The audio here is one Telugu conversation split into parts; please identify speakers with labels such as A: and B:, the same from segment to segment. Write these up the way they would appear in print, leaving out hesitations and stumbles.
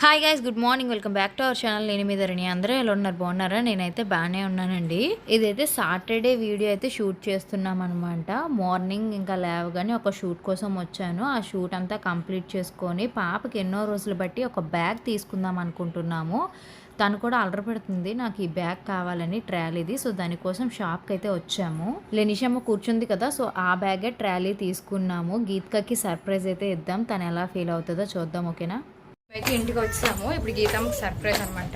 A: Hi guys, good morning. Welcome back to our channel. నేను మీ ధరణి. అందరూ ఎలా ఉన్నారు? బాగున్నారా? నేనైతే బాగానే ఉన్నానండి. ఇదైతే సాటర్డే వీడియో అయితే షూట్ చేస్తున్నాం అనమాట. మార్నింగ్ ఇంకా లేవగానే ఒక షూట్ కోసం వచ్చాను. ఆ షూట్ అంతా కంప్లీట్ చేసుకొని పాపకి ఎన్నో రోజులు బట్టి ఒక బ్యాగ్ తీసుకుందాం అనుకుంటున్నాము. తను కూడా అలర పెడుతుంది, నాకు ఈ బ్యాగ్ కావాలని, ట్రాలీది. సో దానికోసం షాప్కి అయితే వచ్చాము. లెనిషమ్మ కూర్చుంది కదా, సో ఆ బ్యాగే ట్రాలీ తీసుకున్నాము. గీత్కకి సర్ప్రైజ్ అయితే ఇద్దాం, తను ఎలా ఫీల్ అవుతుందో చూద్దాం. ఓకేనా?
B: అయితే ఇంటికి వచ్చాము. ఇప్పుడు గీతమ్మకి సర్ప్రైజ్ అనమాట.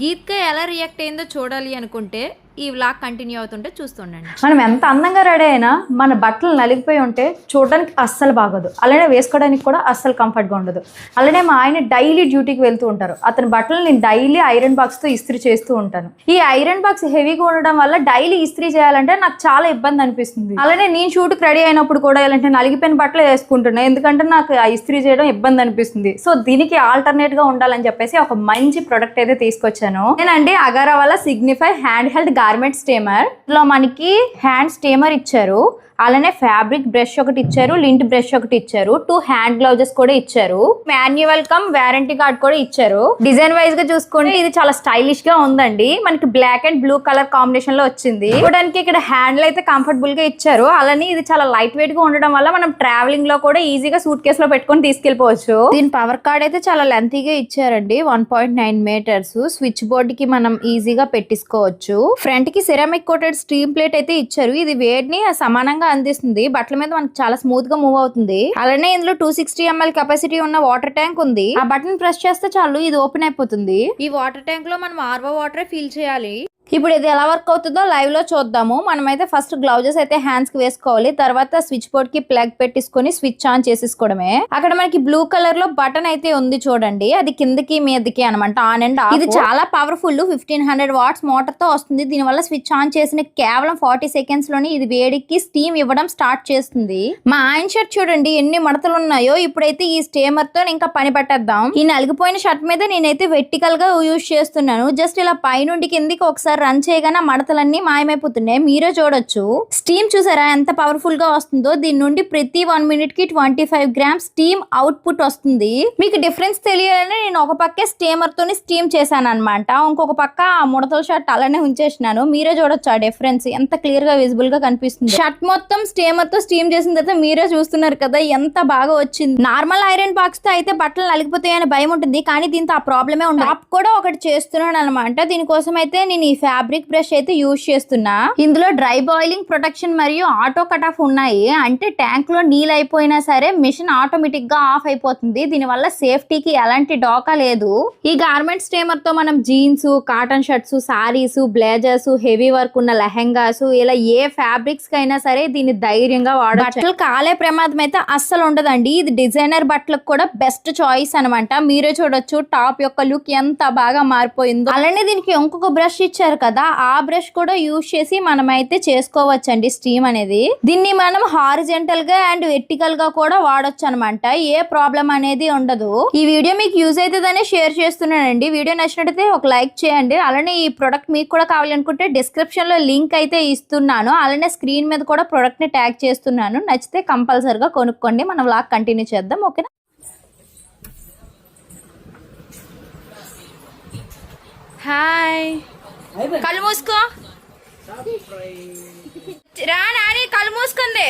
A: గీత్క ఎలా రియాక్ట్ అయిందో చూడాలి అనుకుంటే ఈ వ్లాగ్ కంటిన్యూ అవుతుంటే చూస్తుండండి.
C: మనం ఎంత అందంగా రెడీ అయినా మన బట్టలు నలిగిపోయి ఉంటే చూడడానికి అస్సలు బాగోదు, అలానే వేసుకోవడానికి కూడా అస్సలు కంఫర్ట్గా ఉండదు. అలానే మా ఆయన డైలీ డ్యూటీకి వెళ్తూ ఉంటారు. అతని బట్టలు నేను డైలీ ఐరన్ బాక్స్తో ఇస్త్రీ చేస్తూ ఉంటాను. ఈ ఐరన్ బాక్స్ హెవీగా ఉండడం వల్ల డైలీ ఇస్త్రీ చేయాలంటే నాకు చాలా ఇబ్బంది అనిపిస్తుంది. అలానే నేను షూట్కి రెడీ అయినప్పుడు కూడా ఏంటంటే నలిగిపోయిన బట్టలు వేసుకుంటున్నాను, ఎందుకంటే నాకు ఆ ఇస్త్రీ చేయడం ఇబ్బంది అనిపిస్తుంది. సో దీనికి ఆల్టర్నేట్గా ఉండాలని చెప్పేసి ఒక మంచి ప్రొడక్ట్ అయితే తీసుకొచ్చాను. నేనండి అగారా వల్ల signify hand held garment steamer లో మనకి హ్యాండ్ స్టేమర్ ఇచ్చారు. అలానే ఫ్యాబ్రిక్ బ్రష్ ఒకటి ఇచ్చారు, లింట్ బ్రష్ ఒకటి ఇచ్చారు, 2 హ్యాండ్ గ్లౌజెస్ కూడా ఇచ్చారు, మాన్యువల్ కమ్ వారంటీ కార్డ్ కూడా ఇచ్చారు. డిజైన్ వైజ్ గా చూసుకుంటే ఇది చాలా స్టైలిష్ గా ఉందండి. మనకి black and blue colour combination లో వచ్చింది. చూడడానికి ఇక్కడ హ్యాండ్లు అయితే కంఫర్టబుల్ గా ఇచ్చారు. అలానే ఇది చాలా లైట్ వెయిట్ గా ఉండడం వల్ల మనం ట్రావెలింగ్ లో కూడా ఈజీగా సూట్ కేసు లో పెట్టుకొని తీసుకెళ్లిపోవచ్చు. దీని పవర్ కార్డ్ అయితే చాలా లెంతీగా ఇచ్చారండి, 1.9 మీటర్స్. స్విచ్ బోర్డ్ కి మనం ఈజీగా పెట్టించుకోవచ్చు. ఫ్రంట్ కి సిరామిక్ కోటెడ్ స్టీమ్ ప్లేట్ అయితే ఇచ్చారు. ఇది వేడిని సమానంగా అందిస్తుంది. బట్టల మీద మనకి చాలా స్మూత్ గా మూవ్ అవుతుంది. అలానే ఇందులో 260 ml కెపాసిటీ ఉన్న వాటర్ ట్యాంక్ ఉంది. ఆ బటన్ ప్రెస్ చేస్తే చాలు ఇది ఓపెన్ అయిపోతుంది. ఈ వాటర్ ట్యాంక్ లో మనం ఆర్వో వాటర్ ఫిల్ చేయాలి. ఇప్పుడు ఇది ఎలా వర్క్ అవుతుందో లైవ్ లో చూద్దాము. మనమైతే ఫస్ట్ గ్లౌజెస్ అయితే హ్యాండ్స్ కి వేసుకోవాలి. తర్వాత స్విచ్ బోర్డ్ కి ప్లగ్ పెట్టించుకొని స్విచ్ ఆన్ చేసేసుకోవడమే. అక్కడ మనకి బ్లూ కలర్ లో బటన్ అయితే ఉంది చూడండి, అది కిందకి మీదకి అనమాట, ఆన్ అండ్ ఆఫ్. ఇది చాలా పవర్ఫుల్ 1500 వాట్స్ మోటార్ తో వస్తుంది. దీని వల్ల స్విచ్ ఆన్ చేసిన కేవలం 40 సెకండ్స్ లోనే ఇది వేడికి స్టీమ్ ఇవ్వడం స్టార్ట్ చేస్తుంది. మా ఆయన షర్ట్ చూడండి ఎన్ని మడతలు ఉన్నాయో. ఇప్పుడైతే ఈ స్టేమర్ తో ఇంకా పని పట్టేద్దాం. ఈ నలిగిపోయిన షర్ట్ మీద నేనైతే వెర్టికల్ గా యూజ్ చేస్తున్నాను. జస్ట్ ఇలా పైనుండి కిందికి ఒకసారి రన్ చేయగానే మడతలన్నీ మాయమైపోతున్నాయి. మీరే చూడొచ్చు. స్టీమ్ చూసారా ఎంత పవర్ఫుల్ గా వస్తుందో. దీని నుండి ప్రతి 1 మినిట్ కి 25 గ్రామ్స్ స్టీమ్ అవుట్పుట్ వస్తుంది. మీకు డిఫరెన్స్ తెలియాలని నేను ఒక పక్కే స్టీమర్ తోని స్టీమ్ చేశాను అనమాట. ఇంకొక పక్క ఆ ముడతల షర్ట్ అలానే ఉంచేసినాను. మీరే చూడొచ్చు ఆ డిఫరెన్స్ ఎంత క్లియర్ గా విజిబుల్ గా కనిపిస్తుంది. షర్ట్ మొత్తం స్టీమర్ తో స్టీమ్ చేసిన తర్వాత మీరే చూస్తున్నారు కదా ఎంత బాగా వచ్చింది. నార్మల్ ఐరన్ బాక్స్ తో అయితే బట్టలు నలిగిపోతాయని భయం ఉంటుంది, కానీ దీంతో ఆ ప్రాబ్లమే ఉండదు. టాప్ కూడా ఒకటి చేస్తున్నాను అనమాట. దీనికోసం అయితే నేను ఈ ఫ్యాబ్రిక్ బ్రష్ అయితే యూజ్ చేస్తున్నా. ఇందులో డ్రై బాయిలింగ్ ప్రొటెక్షన్ మరియు ఆటో కట్ ఆఫ్ ఉన్నాయి. అంటే ట్యాంక్ లో నీళ్ళు అయిపోయినా సరే మిషన్ ఆటోమేటిక్ గా ఆఫ్ అయిపోతుంది. దీని వల్ల సేఫ్టీకి ఎలాంటి డోకా లేదు. ఈ గార్మెంట్ స్టేమర్ తో మనం jeans, cotton shirts, saris, blazers, heavy work ఉన్న లెహెంగాస్, ఇలా ఏ ఫ్యాబ్రిక్స్ కైనా సరే దీన్ని ధైర్యంగా వాడచ్చు. బట్టలు కాలే ప్రమాదం అయితే అస్సలు ఉండదండి. ఇది డిజైనర్ బట్టలకు కూడా బెస్ట్ చాయిస్ అనమాట. మీరే చూడొచ్చు టాప్ యొక్క లుక్ ఎంత బాగా మారిపోయిందో. అలానే దీనికి ఇంకొక బ్రష్ ఇచ్చారు కదా, ఆ బ్రష్ కూడా యూజ్ చేసి మనమైతే చేసుకోవచ్చండి స్టీమ్ అనేది. దీన్ని మనం హారిజెంటల్ గా అండ్ వెర్టికల్ గా కూడా వాడొచ్చు అనమాట. ఏ ప్రాబ్లం అనేది ఉండదు. ఈ వీడియో మీకు యూజ్ అవుతుందని షేర్ చేస్తున్నానండి. వీడియో నచ్చినట్టయితే ఒక లైక్ చేయండి. అలానే ఈ ప్రొడక్ట్ మీకు కూడా కావాలనుకుంటే డిస్క్రిప్షన్ లో లింక్ అయితే ఇస్తున్నాను. అలానే స్క్రీన్ మీద కూడా ప్రొడక్ట్ ని ట్యాగ్ చేస్తున్నాను. నచ్చితే కంపల్సరిగా కొనుక్కోండి. మనం వ్లాగ్ కంటిన్యూ చేద్దాం. ఓకేనా?
B: హాయ్, కళ్ళు మూసుకో. రా నాని, కళ్ళు మూసుకుంది.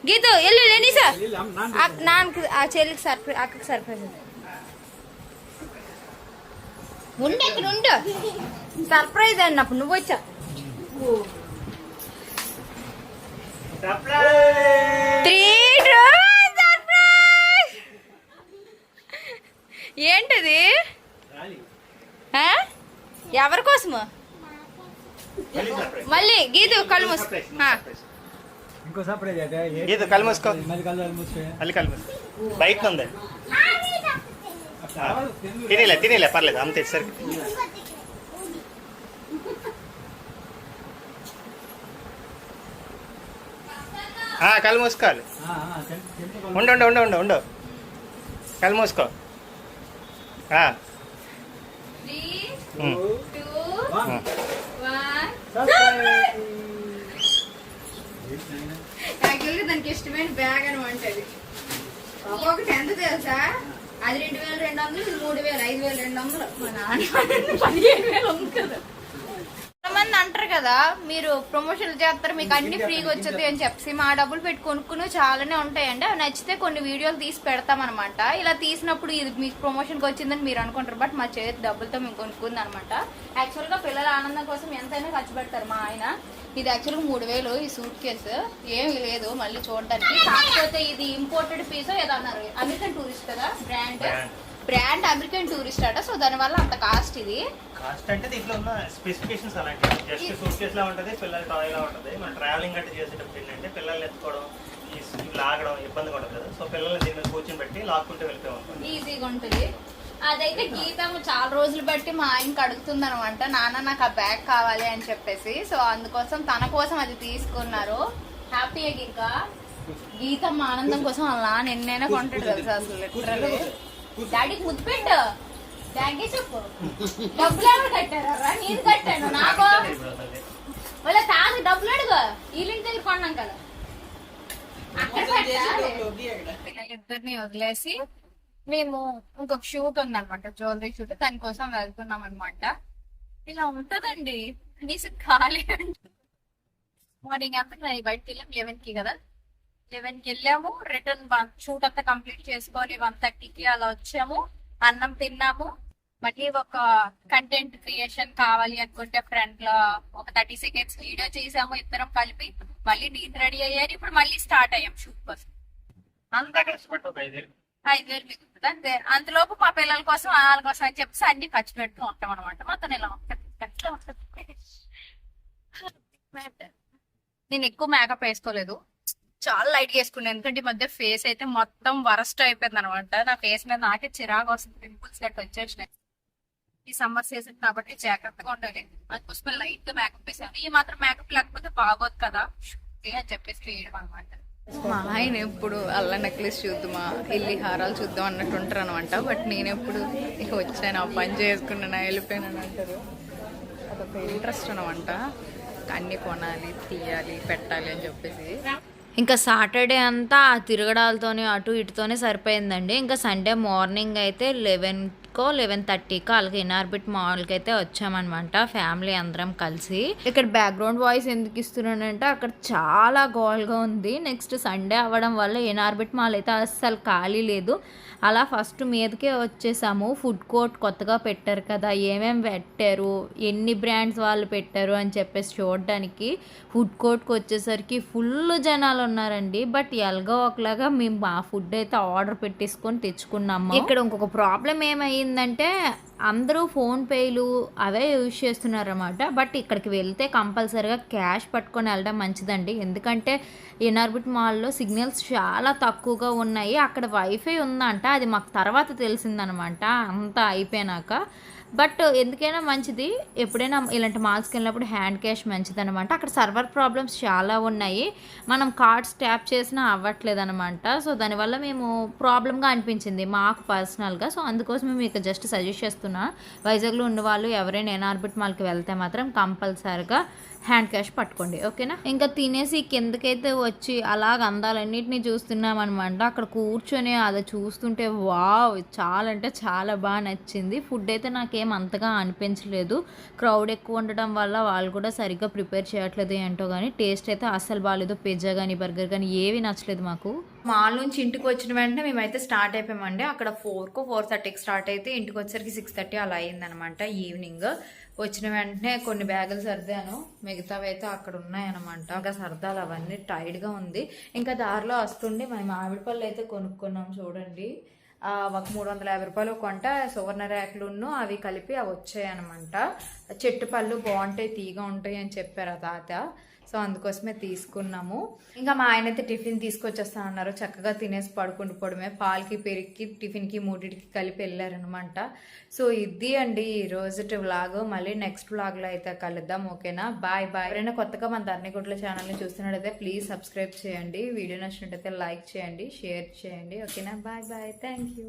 B: గీతు ఎల్లు లేనిసా నాన్నకి ఆ చెల్లికి సర్ప్రైజ్, అక్కకి సర్ప్రైజ్. ఉండు ఇక్కడ ఉండు. సర్ప్రైజ్ అన్నప్పుడు నువ్వు వచ్చా. ఏంటది? ఎవరి కోసము? మళ్ళీ గీతు కళ్ళు మూసుకో.
D: గీతు కళ్ళు మూసుకో. మళ్ళీ కళ్ళు మూసుకో. బయట ఉంది, తినేలే పర్లేదు, అంతే సరే. కళ్ళు మూసుకోవాలి. ఉండు కళ్ళు మూసుకో.
B: యాక్చువల్గా దానికి ఇష్టమైన బ్యాగ్ అనమాట. అది ఒకటి ఎంత తెలుసా, అది 2200, ఇది 3000, 5200. మా నాన్న 17000 ఉంది కదా. కొంతమంది అంటారు కదా మీరు ప్రమోషన్లు చేస్తారు మీకు అన్ని ఫ్రీగా వచ్చేది అని చెప్పి మా డబ్బులు పెట్టి కొనుక్కుని చాలానే ఉంటాయండి. అవి నచ్చితే కొన్ని వీడియోలు తీసి పెడతాం అనమాట. ఇలా తీసినప్పుడు ఇది మీకు ప్రమోషన్కి వచ్చిందని మీరు అనుకుంటారు, బట్ మా చేతి డబ్బులతో మేము కొనుక్కుంది అనమాట. యాక్చువల్గా పిల్లల ఆనందం కోసం ఎంతైనా ఖర్చు పెడతారు మా ఆయన. ఇది యాక్చువల్గా 3000 ఈ సూట్ కేసు, ఏమీ లేదు మళ్ళీ చూడడానికి. కాకపోతే ఇది ఇంపోర్టెడ్ పీస్ ఏదో అన్నారు, అమెరికన్ టూరిస్ట్ కదా బ్రాండ్ అమెరికన్ టూరిస్ట్ అట. సో దానివల్ల అంత కాస్ట్. ఇది
D: కాస్ట్ అంటే దీంట్లో ఉన్న స్పెసిఫికేషన్స్ అలాంటివి. జస్ట్ సూట్ కేస్ లా ఉంటుంది, పిల్లల టాయ్ లా ఉంటుంది. మనం ట్రావెలింగ్ అంటే చేసేటప్పుడు ఏంటంటే పిల్లల్ని ఎత్తుకోవడం, లాగడం ఇబ్బందిగా ఉంటుంది కదా. సో పిల్లల్ని దీని మీద కూర్చొని పెట్టి లాక్కుంటూ వెళ్ళిపోయి ఉంటుంది,
B: ఈజీగా ఉంటుంది. అదైతే గీతము చాలా రోజులు బట్టి మా ఆయనకి అడుగుతుంది అనమాట, నాన్న నాకు ఆ బ్యాగ్ కావాలి అని చెప్పేసి. సో అందుకోసం తన కోసం అది తీసుకున్నారు. హ్యాపీగా ఇంకా గీతమ్మ ఆనందం కోసం అలా నిన్నైనా కొంటాడు తెలుసా అసలు లిటరల్లీ. డాడీకి ముద్దు పెట్టు, డాడీ చెప్పు డబ్బులు ఎవరు కట్టారా? నేను కట్టాను. నాకు వాళ్ళ తాగు డబ్బులు అడుగు, వీళ్ళింటి దగ్గర కొన్నాం కదా. అక్కడ పిల్లలిద్దరిని వదిలేసి మేము ఇంకొక షూట్ ఉందన్నమాట, జ్యువెలరీ షూట్. దానికోసం వెళ్తున్నాం అనమాట. ఇలా ఉంటదండి కనీసం ఖాళీ. మార్నింగ్ అంతా బయటకు వెళ్ళాం 11కి కదా. 11కి వెళ్ళాము, రిటర్న్ షూట్ అంతా కంప్లీట్ చేసుకొని 1:30కి అలా వచ్చాము. అన్నం తిన్నాము. మళ్ళీ ఒక కంటెంట్ క్రియేషన్ కావాలి అనుకుంటే ఫ్రంట్ లో ఒక 30 seconds వీడియో చేసాము ఇద్దరం కలిపి. మళ్ళీ నేను రెడీ అయ్యాను. ఇప్పుడు మళ్ళీ స్టార్ట్ అయ్యాం షూట్ కోసం. అంత 5,000 మిగులుతుంది అంతే. అంతలోపు మా పిల్లల కోసం వాళ్ళ కోసం అని చెప్పేసి అన్ని ఖర్చు పెడుతూ ఉంటాం అనమాట. మొత్తం ఇలా ఉంటుంది. నేను ఎక్కువ మేకప్ వేసుకోలేదు, చాలా లైట్ గా వేసుకున్నాను. ఎందుకంటే ఈ మధ్య ఫేస్ అయితే మొత్తం వరస్ట్ అయిపోయింది అనమాట. నా ఫేస్ మీద నాకే చిరాకు వస్తుంది, పింపుల్స్ గట్ట వచ్చేసినాయి. ఈ సమ్మర్ సీజన్ కాబట్టి జాగ్రత్తగా ఉండాలి. అందుకోసం లైట్ గా మేకప్ వేసాను. ఈ మాత్రం మేకప్ లేకపోతే బాగోదు కదా అని చెప్పేసి వేయడం అనమాట. మా ఆయన ఎప్పుడు అల్ల నెక్లెస్ చూద్దామా, ఇల్లి హారాలు చూద్దాం అన్నట్టు ఉంటారు అనమాట. బట్ నేను ఎప్పుడు ఇక వచ్చాను, ఆ పని చేసుకున్నాను, వెళ్ళిపోయాను అంటారు. అదొక ఇంట్రెస్ట్ అనమాట. అన్ని కొనాలి, తీయాలి, పెట్టాలి అని చెప్పేసి.
A: ఇంకా సాటర్డే అంతా ఆ తిరగడాలతోనే అటు ఇటుతోనే సరిపోయిందండి. ఇంకా సండే మార్నింగ్ అయితే 11కో 11:30కో అలాగే ఇన్ఆర్బిట్ మాల్కి అయితే వచ్చామన్నమాట ఫ్యామిలీ అందరం కలిసి. ఇక్కడ బ్యాక్గ్రౌండ్ వాయిస్ ఎందుకు ఇస్తున్నానంటే అక్కడ చాలా గోల్గా ఉంది. నెక్స్ట్ సండే అవ్వడం వల్ల ఇన్ఆర్బిట్ మాల్ అయితే అస్సలు ఖాళీ లేదు. అలా ఫస్ట్ మీదకే వచ్చేసాము. ఫుడ్ కోర్ట్ కొత్తగా పెట్టారు కదా, ఏమేమి పెట్టారు, ఎన్ని బ్రాండ్స్ వాళ్ళు పెట్టారు అని చెప్పేసి చూడడానికి ఫుడ్ కోర్ట్కి వచ్చేసరికి ఫుల్ జనాలు ఉన్నారండి. బట్ ఎలాగో ఒకలాగా మేము ఆ ఫుడ్ అయితే ఆర్డర్ పెట్టేసుకొని తెచ్చుకున్నాము. ఇక్కడ ఇంకొక ప్రాబ్లం ఏమైందంటే అందరూ ఫోన్పేలు అవే యూజ్ చేస్తున్నారన్నమాట. బట్ ఇక్కడికి వెళ్తే కంపల్సరీగా క్యాష్ పట్టుకొని వెళ్ళడం మంచిదండి. ఎందుకంటే ఇన్ఆర్బిట్ మాల్లో సిగ్నల్స్ చాలా తక్కువగా ఉన్నాయి. అక్కడ వైఫై ఉందంట, అది మాకు తర్వాత తెలిసిందనమాట అంతా అయిపోయినాక. బట్ ఎందుకైనా మంచిది, ఎప్పుడైనా ఇలాంటి మాల్స్కి వెళ్ళినప్పుడు హ్యాండ్ క్యాష్ మంచిది అనమాట. అక్కడ సర్వర్ ప్రాబ్లమ్స్ చాలా ఉన్నాయి, మనం కార్డ్స్ ట్యాప్ చేసినా అవ్వట్లేదు అనమాట. సో దానివల్ల మేము ప్రాబ్లమ్గా అనిపించింది మాకు పర్సనల్గా. సో అందుకోసం మీకు జస్ట్ సజెస్ట్ చేస్తున్నా, వైజాగ్లో ఉన్న వాళ్ళు ఎవరైనా ఇన్ఆర్బిట్ మాల్కి వెళ్తే మాత్రం కంపల్సరిగా హ్యాండ్ క్యాష్ పట్టుకోండి, ఓకేనా. ఇంకా తినేసి కిందకైతే వచ్చి అలాగ అందాలన్నింటినీ చూస్తున్నాం అనమాట. అక్కడ కూర్చొని అది చూస్తుంటే వావ్ చాలా అంటే చాలా బాగా నచ్చింది. ఫుడ్ అయితే నాకేం అంతగా అనిపించలేదు, క్రౌడ్ ఎక్కువ ఉండడం వల్ల వాళ్ళు కూడా సరిగ్గా ప్రిపేర్ చేయట్లేదు ఏంటో కానీ టేస్ట్ అయితే అస్సలు బాగాలేదు. పిజ్జా కానీ బర్గర్ కానీ ఏవి నచ్చలేదు మాకు. మాల్ నుంచి ఇంటికి వచ్చిన వెంటనే మేమైతే స్టార్ట్ అయిపోయామండి. అక్కడ 4కో 4:30కి స్టార్ట్ అయితే ఇంటికి వచ్చేసరికి 6:30 అలా అయిందనమాట ఈవినింగ్. వచ్చిన వెంటనే కొన్ని బ్యాగులు సర్దాను, మిగతావి అయితే అక్కడ ఉన్నాయన్నమాట. ఇంకా సర్దాలు అవన్నీ టైట్గా ఉంది. ఇంకా దారిలో వస్తుండే మేము మామిడి పళ్ళు అయితే కొనుక్కున్నాం చూడండి. ఒక 350 రూపాయలు కొంట సువర్ణ రేకులున్ను అవి కలిపి అవి వచ్చాయన్నమాట. చెట్టు పళ్ళు బాగుంటాయి, తీగా ఉంటాయి అని చెప్పారు ఆ తాత. సో అందుకోసమే తీసుకున్నాము. ఇంకా మా ఆయన అయితే టిఫిన్ తీసుకొచ్చేస్తానన్నారు, చక్కగా తినేసి పడుకుండిపోవడమే. పాలకి పెరిగి టిఫిన్కి మూడింటికి కలిపి వెళ్ళారనమాట. సో ఇది అండి ఈ రోజు వ్లాగ్. మళ్ళీ నెక్స్ట్ వ్లాగ్లో అయితే కలుద్దాం, ఓకేనా. Bye bye. ఎవరైనా కొత్తగా మన ధరణిగుడ్ల ఛానల్ని చూస్తున్నట్టయితే ప్లీజ్ సబ్స్క్రైబ్ చేయండి, వీడియో నచ్చినట్టయితే లైక్ చేయండి, షేర్ చేయండి, ఓకేనా. Bye bye, thank you.